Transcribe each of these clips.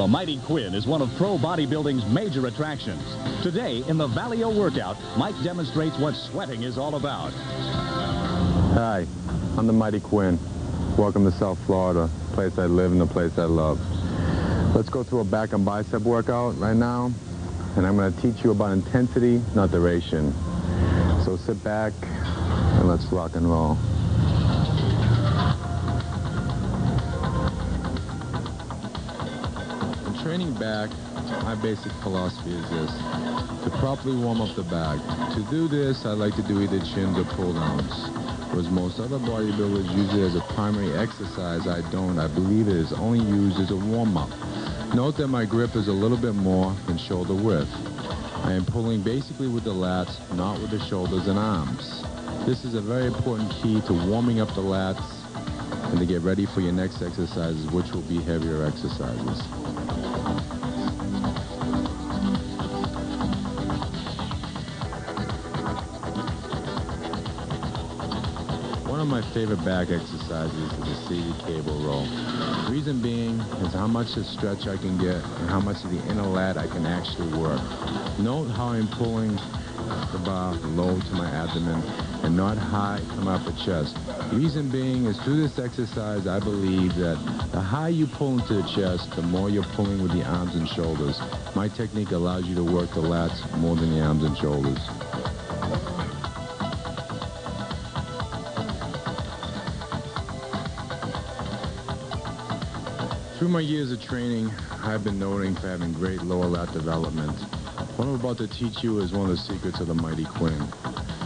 The Mighty Quinn is one of pro bodybuilding's major attractions. Today, in the Valio workout, Mike demonstrates what sweating is all about. Hi, I'm the Mighty Quinn. Welcome to South Florida, the place I live and the place I love. Let's go through a back and bicep workout right now, and I'm going to teach you about intensity, not duration. So sit back and let's rock and roll. In training back, my basic philosophy is this: to properly warm up the back. To do this, I like to do either chins or pull downs. Whereas most other bodybuilders use it as a primary exercise, I don't. I believe it is only used as a warm-up. Note that my grip is a little bit more than shoulder width. I am pulling basically with the lats, not with the shoulders and arms. This is a very important key to warming up the lats and to get ready for your next exercises, which will be heavier exercises. One of my favorite back exercises is the seated cable row. Reason being is how much of stretch I can get and how much of the inner lat I can actually work. Note how I'm pulling the bar low to my abdomen and not high to my upper chest. Reason being is through this exercise, I believe that the higher you pull into the chest, the more you're pulling with the arms and shoulders. My technique allows you to work the lats more than the arms and shoulders. Through my years of training, I've been noting for having great lower lat development. What I'm about to teach you is one of the secrets of the Mighty Quinn.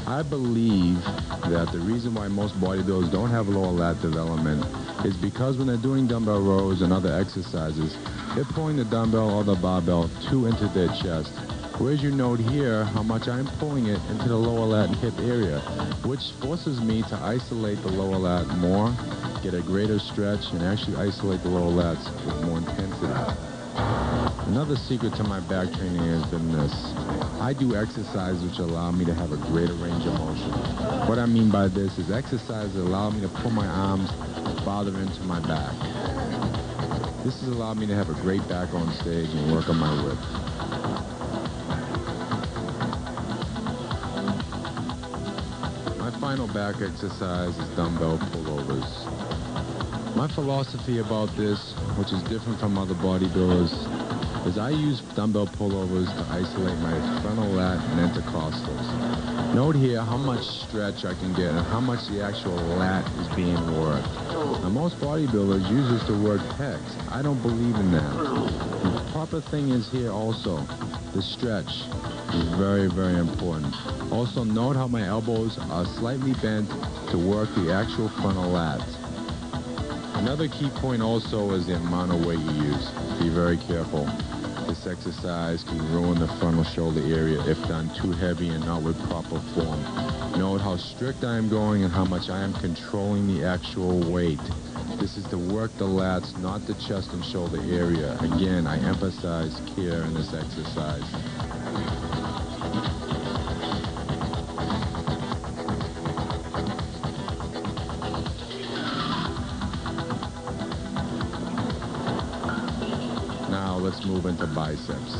I believe that the reason why most bodybuilders don't have lower lat development is because when they're doing dumbbell rows and other exercises, they're pulling the dumbbell or the barbell too into their chest. Whereas you note here how much I'm pulling it into the lower lat and hip area, which forces me to isolate the lower lat more, get a greater stretch, and actually isolate the lower lats with more intensity. Another secret to my back training has been this: I do exercises which allow me to have a greater range of motion. What I mean by this is exercises that allow me to pull my arms farther into my back. This has allowed me to have a great back on stage and work on my width. My final back exercise is dumbbell pullovers. My philosophy about this, which is different from other bodybuilders, is I use dumbbell pullovers to isolate my frontal lat and intercostals. Note here how much stretch I can get and how much the actual lat is being worked. Now most bodybuilders use this to work pecs. I don't believe in that. The proper thing is here also, the stretch is very, very important. Also note how my elbows are slightly bent to work the actual frontal lats. Another key point also is the amount of weight you use. Be very careful. This exercise can ruin the frontal shoulder area if done too heavy and not with proper form. Note how strict I am going and how much I am controlling the actual weight. This is to work the lats, not the chest and shoulder area. Again, I emphasize care in this exercise. Now let's move into biceps.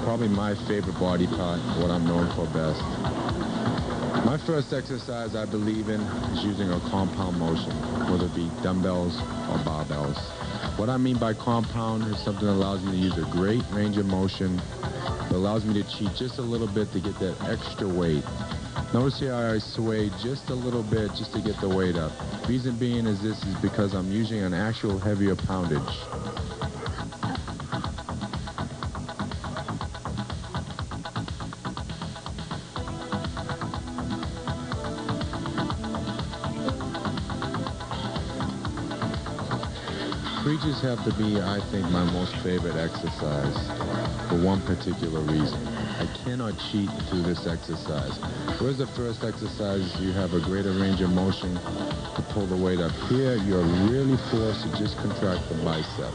Probably my favorite body part, what I'm known for best. My first exercise I believe in is using a compound motion, whether it be dumbbells or barbells. What I mean by compound is something that allows me to use a great range of motion. It allows me to cheat just a little bit to get that extra weight. Notice here I sway just a little bit just to get the weight up. Reason being is this is because I'm using an actual heavier poundage. Bridges have to be, I think, my most favorite exercise for one particular reason. I cannot cheat through this exercise. Whereas the first exercise, you have a greater range of motion to pull the weight up. Here, you're really forced to just contract the bicep.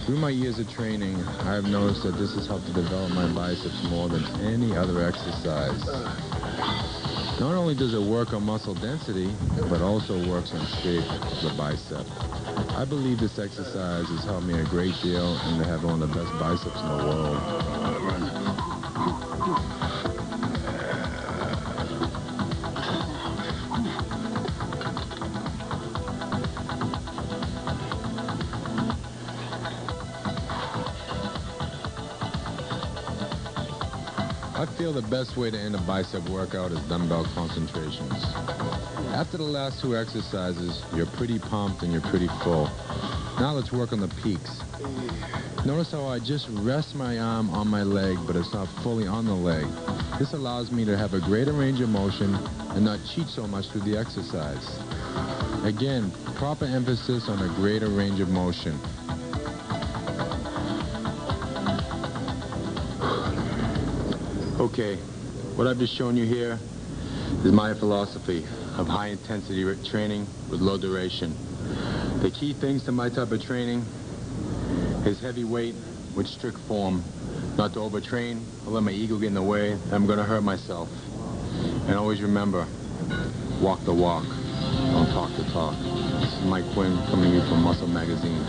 Through my years of training, I have noticed that this has helped to develop my biceps more than any other exercise. Not only does it work on muscle density, but also works on shape of the bicep. I believe this exercise has helped me a great deal and to have one of the best biceps in the world. I feel the best way to end a bicep workout is dumbbell concentrations. After the last two exercises, you're pretty pumped and you're pretty full. Now let's work on the peaks. Notice how I just rest my arm on my leg, but it's not fully on the leg. This allows me to have a greater range of motion and not cheat so much through the exercise. Again, proper emphasis on a greater range of motion. Okay, what I've just shown you here is my philosophy of high-intensity training with low duration. The key things to my type of training is heavy weight with strict form, not to overtrain or let my ego get in the way. I'm going to hurt myself. And always remember, walk the walk, don't talk the talk. This is Mike Quinn coming to you from Muscle Magazine.